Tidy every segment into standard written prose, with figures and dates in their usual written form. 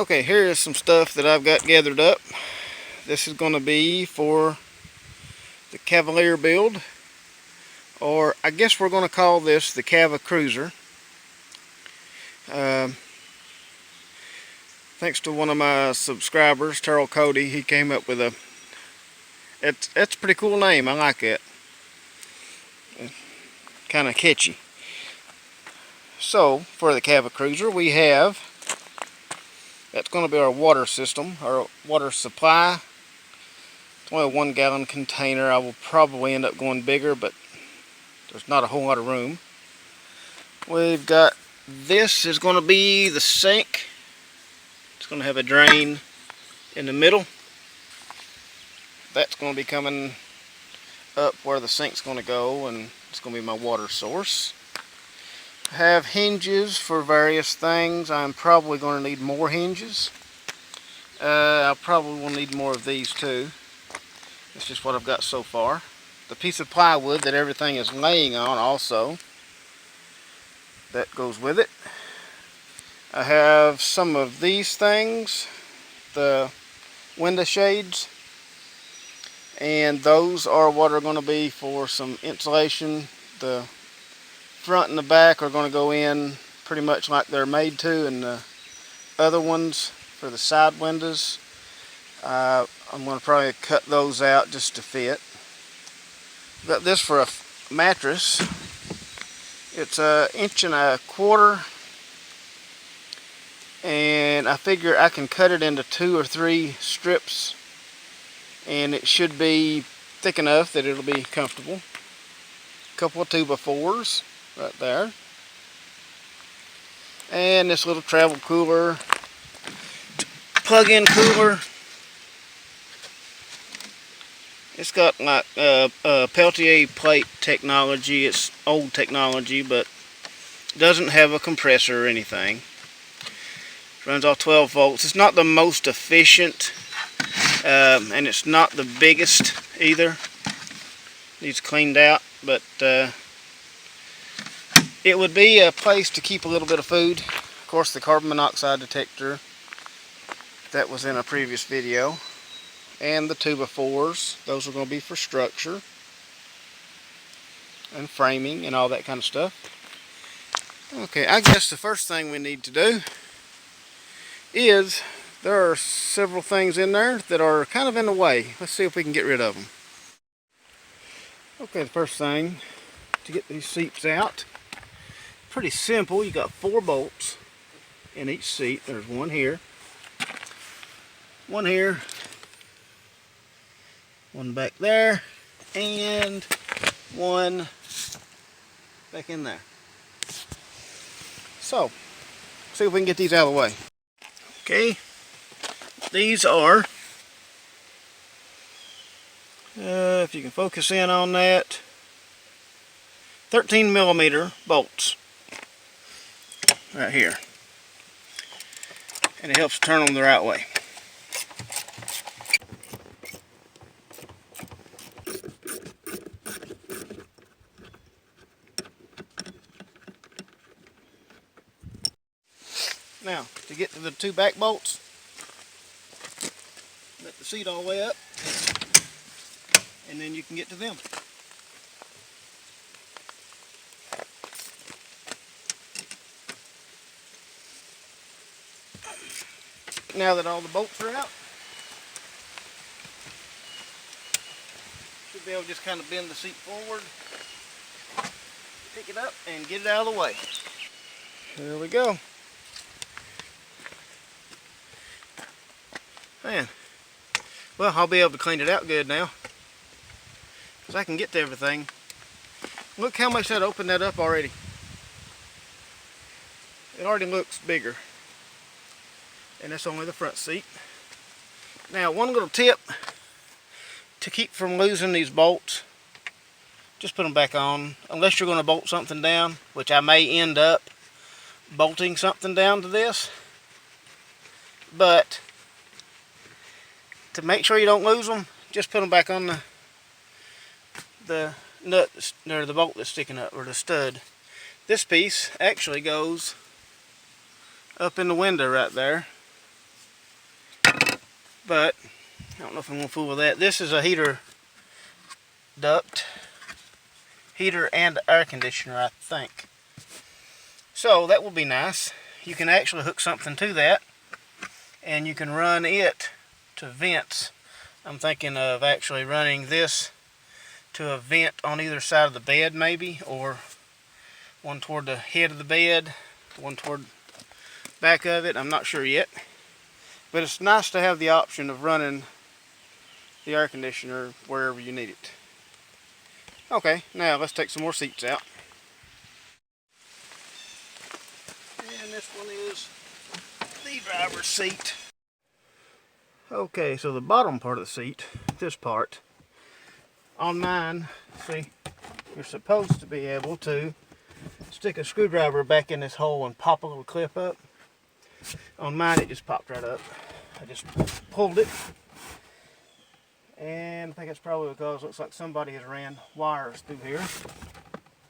Okay, here is some stuff that I've got gathered up. This is going to be for the Cavalier build, or I guess we're going to call this the Cavacruiser. Thanks to one of my subscribers, Terrell Cody, he came up with that's a pretty cool name. I like it. Kind of catchy. So for the Cavacruiser, we have, that's going to be our water system, our water supply. It's only a 1 gallon container. I will probably end up going bigger, but there's not a whole lot of room. We've got, this is going to be the sink. It's going to have a drain in the middle. That's going to be coming up where the sink's going to go, and it's going to be my water source. I have hinges for various things. I'm probably going to need more hinges. I'll probably will need more of these too. That's just what I've got so far. The piece of plywood that everything is laying on also, that goes with it. I have some of these things, the window shades, and those are what are going to be for some insulation. The front and the back are going to go in pretty much like they're made to, and the other ones for the side windows, I'm going to probably cut those out just to fit. Got this for a mattress. It's 1.25 inches, and I figure I can cut it into 2 or 3 strips, and it should be thick enough that it'll be comfortable. A couple of 2x4s right there, and this little travel cooler, plug-in cooler. It's got like Peltier plate technology. It's old technology, but doesn't have a compressor or anything. Runs off 12 volts. It's not the most efficient, and it's not the biggest either. Needs cleaned out, but it would be a place to keep a little bit of food. Of course, the carbon monoxide detector that was in a previous video, and the 2x4s. Those are going to be for structure and framing and all that kind of stuff. Okay, I guess the first thing we need to do is, there are several things in there that are kind of in the way. Let's see if we can get rid of them. Okay, the first thing to get these seats out, pretty simple. You got 4 bolts in each seat. There's one here, one here, one back there, and one back in there. So, see if we can get these out of the way. Okay, these are, if you can focus in on that, 13mm bolts right here, and it helps turn them the right way. Now, to get to the 2 back bolts, let the seat all the way up, and then you can get to them. Now that all the bolts are out, should be able to just kind of bend the seat forward, pick it up, and get it out of the way. There we go. Man, well, I'll be able to clean it out good now, because I can get to everything. Look how much that opened that up already. It already looks bigger. And that's only the front seat. Now, one little tip to keep from losing these bolts, just put them back on, unless you're going to bolt something down, which I may end up bolting something down to this. But to make sure you don't lose them, just put them back on the nut, or the bolt that's sticking up, or the stud. This piece actually goes up in the window right there. But I don't know if I'm going to fool with that. This is a heater duct. Heater and air conditioner, I think. So that will be nice. You can actually hook something to that, and you can run it to vents. I'm thinking of actually running this to a vent on either side of the bed maybe, or one toward the head of the bed, one toward the back of it. I'm not sure yet. But it's nice to have the option of running the air conditioner wherever you need it. Okay, now let's take some more seats out. And this one is the driver's seat. Okay, so the bottom part of the seat, this part, on mine, see, you're supposed to be able to stick a screwdriver back in this hole and pop a little clip up. On mine, it just popped right up. I just pulled it, and I think it's probably because it looks like somebody has ran wires through here.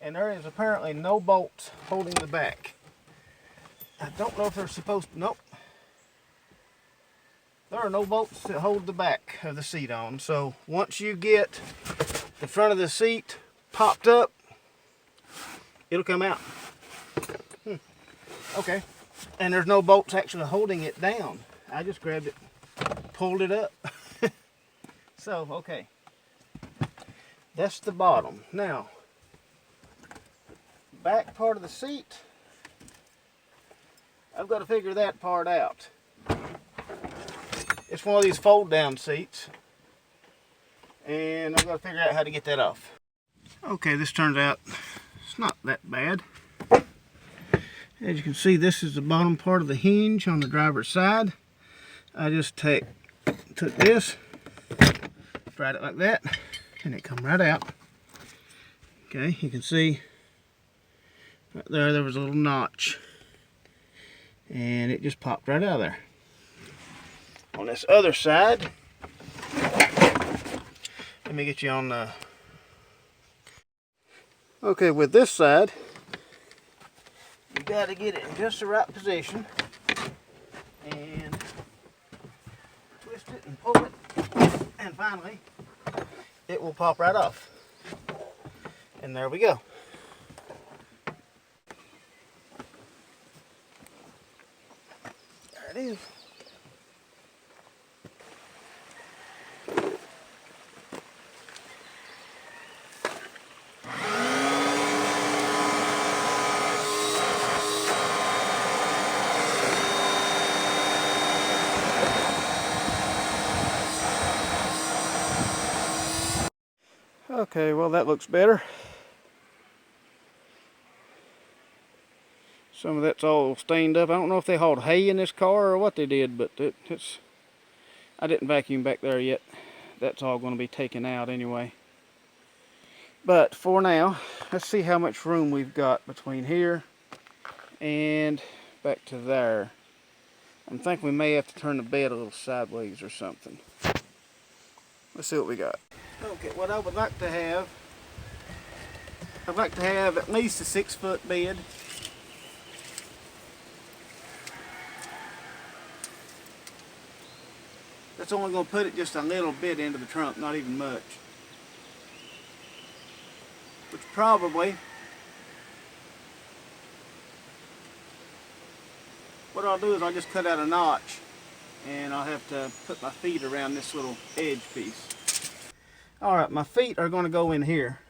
And there is apparently no bolts holding the back. I don't know if they're supposed to, nope. There are no bolts that hold the back of the seat on. So once you get the front of the seat popped up, it'll come out. Okay. And there's no bolts actually holding it down. I just grabbed it, pulled it up. So, okay. That's the bottom. Now, back part of the seat, I've got to figure that part out. It's one of these fold down seats, and I've got to figure out how to get that off. Okay, this turns out it's not that bad. As you can see, this is the bottom part of the hinge on the driver's side. I just took this, pried it like that, and it come right out. Okay, you can see right there was a little notch, and it just popped right out of there. On this other side, let me get you on the... Okay, with this side, you got to get it in just the right position and twist it and pull it, and finally it will pop right off. And there we go. There it is. Okay, well that looks better. Some of that's all stained up. I don't know if they hauled hay in this car or what they did, but it's... I didn't vacuum back there yet. That's all going to be taken out anyway. But for now, let's see how much room we've got between here and back to there. I'm thinking we may have to turn the bed a little sideways or something. Let's see what we got. Okay, what I would like to have, I'd like to have at least a 6-foot bed. That's only going to put it just a little bit into the trunk, not even much. Which probably, what I'll do is I'll just cut out a notch, and I'll have to put my feet around this little edge piece. Alright, my feet are going to go in here.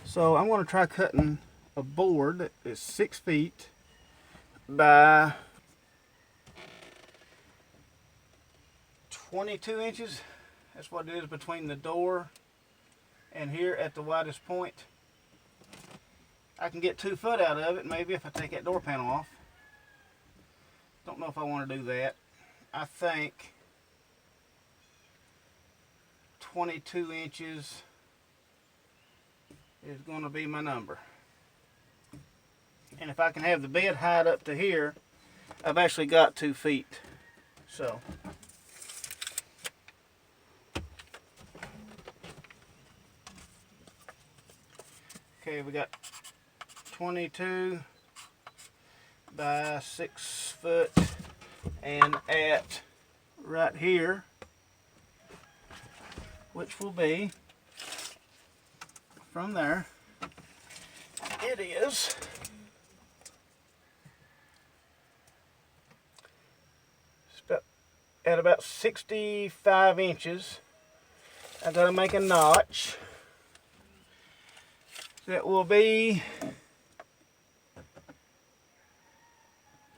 So I'm going to try cutting a board that is 6 feet by 22 inches. That's what it is between the door and here at the widest point. I can get 2 foot out of it maybe if I take that door panel off. Don't know if I want to do that. I think 22 inches is going to be my number. And if I can have the bed height up to here, I've actually got 2 feet. So okay, we got 22 by 6 foot, and at right here, which will be from there. It is at about 65 inches. I gotta make a notch that will be,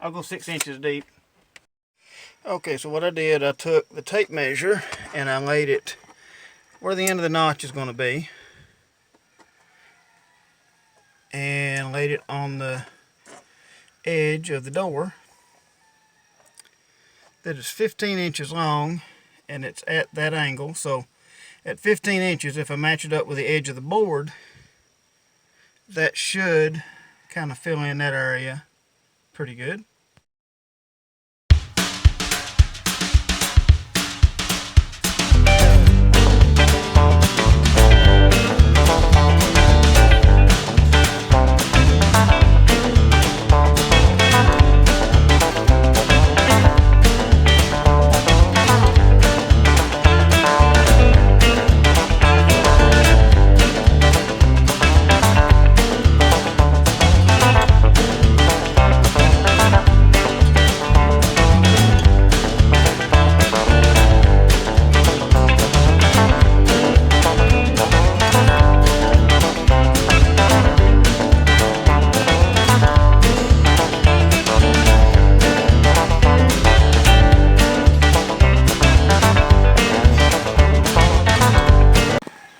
I'll go 6 inches deep. Okay, so what I did, I took the tape measure and I laid it where the end of the notch is going to be, and laid it on the edge of the door that is 15 inches long, and it's at that angle. So at 15 inches, if I match it up with the edge of the board, that should kind of fill in that area pretty good.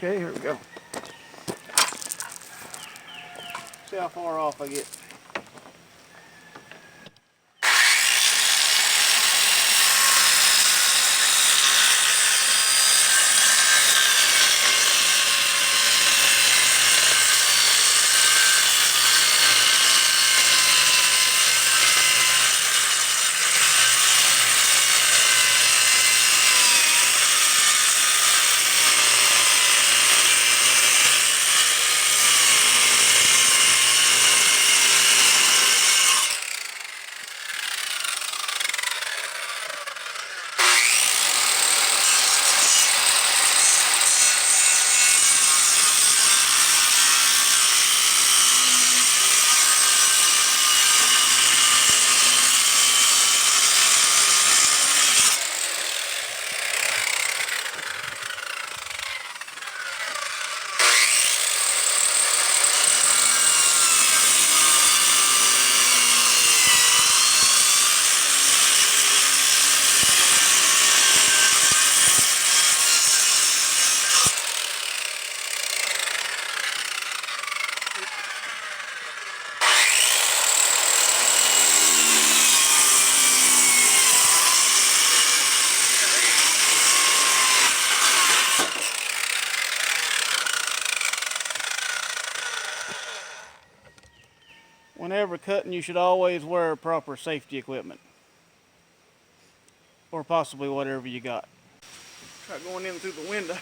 Okay, here we go. See how far off I get. Whenever cutting, you should always wear proper safety equipment, or possibly whatever you got. Try going in through the window.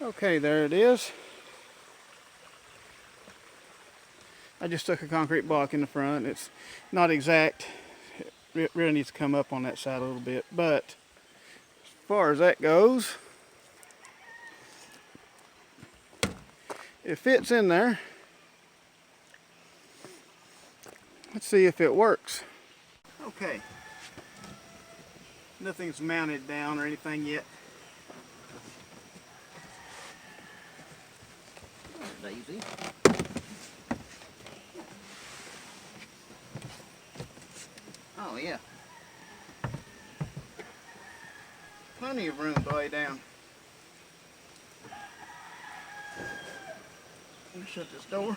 Okay, there it is. I just took a concrete block in the front. It's not exact. It really needs to come up on that side a little bit. But as far as that goes, it fits in there. Let's see if it works. Okay. Nothing's mounted down or anything yet. Daisy. Oh yeah. Plenty of room to lay down. Let me shut this door.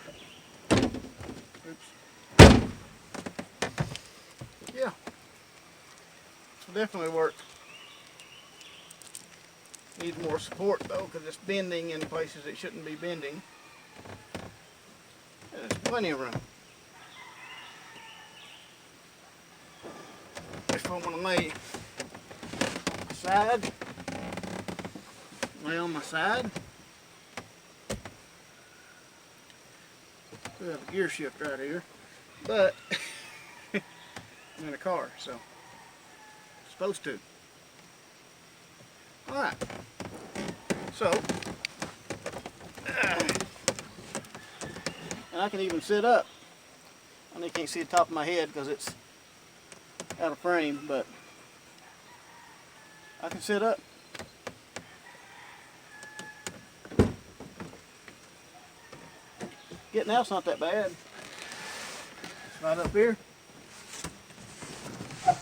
Oops. Yeah. It'll definitely work. Needs more support though, because it's bending in places it shouldn't be bending. And there's plenty of room. if I want to lay side, lay on my side. We have a gear shift right here, but I'm in a car, so supposed to. All right, so and I can even sit up. I know you can't see the top of my head because it's out of frame, but I can sit up. Getting out's not that bad. It's right up here. I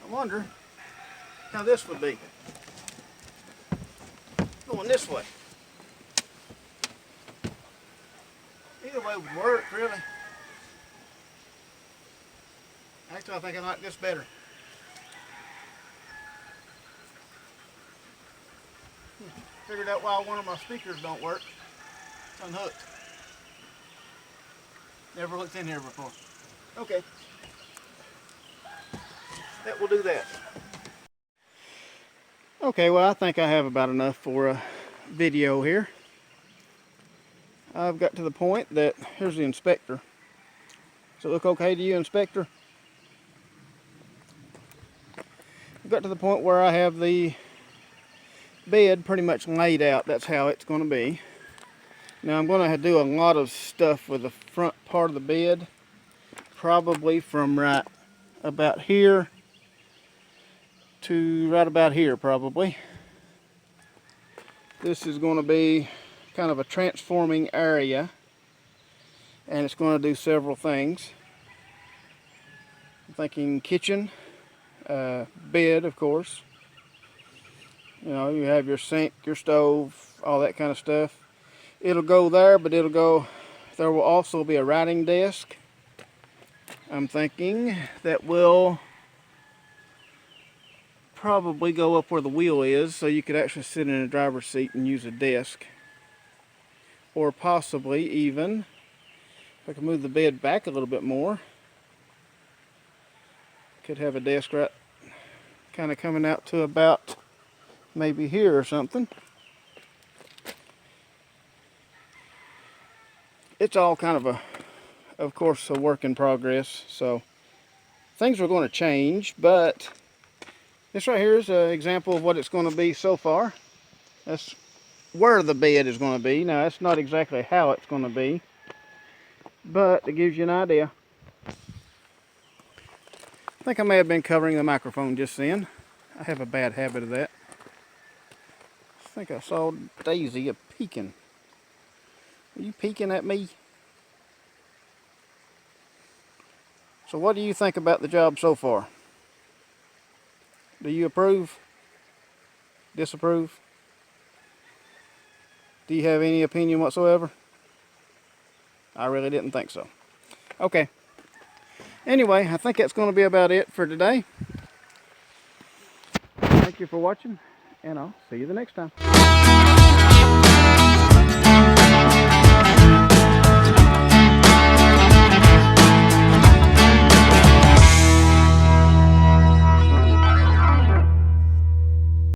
wonder how this would be going this way. Either way would work, really. Actually, I think I like this better. Figured out why one of my speakers don't work. It's unhooked. Never looked in here before. Okay. That will do that. Okay, well, I think I have about enough for a video here. I've got to the point that, here's the inspector. Does it look okay to you, inspector? I've got to the point where I have the bed pretty much laid out. That's how it's going to be. Now I'm going to do a lot of stuff with the front part of the bed. Probably from right about here to right about here, probably. This is going to be kind of a transforming area, and it's going to do several things. I'm thinking kitchen, bed, of course. You know, you have your sink, your stove, all that kind of stuff. It'll go there, but there will also be a writing desk. I'm thinking that will probably go up where the wheel is, so you could actually sit in a driver's seat and use a desk. Or possibly even, if I can move the bed back a little bit more, could have a desk right kind of coming out to about maybe here or something. It's all kind of course, a work in progress, so things are going to change, but this right here is an example of what it's going to be so far. That's where the bed is going to be. Now, that's not exactly how it's going to be, but it gives you an idea. I think I may have been covering the microphone just then. I have a bad habit of that. I think I saw Daisy peeking. Are you peeking at me? So what do you think about the job so far? Do you approve? Disapprove? Do you have any opinion whatsoever? I really didn't think so. Okay. Anyway, I think that's going to be about it for today. Thank you for watching, and I'll see you the next time.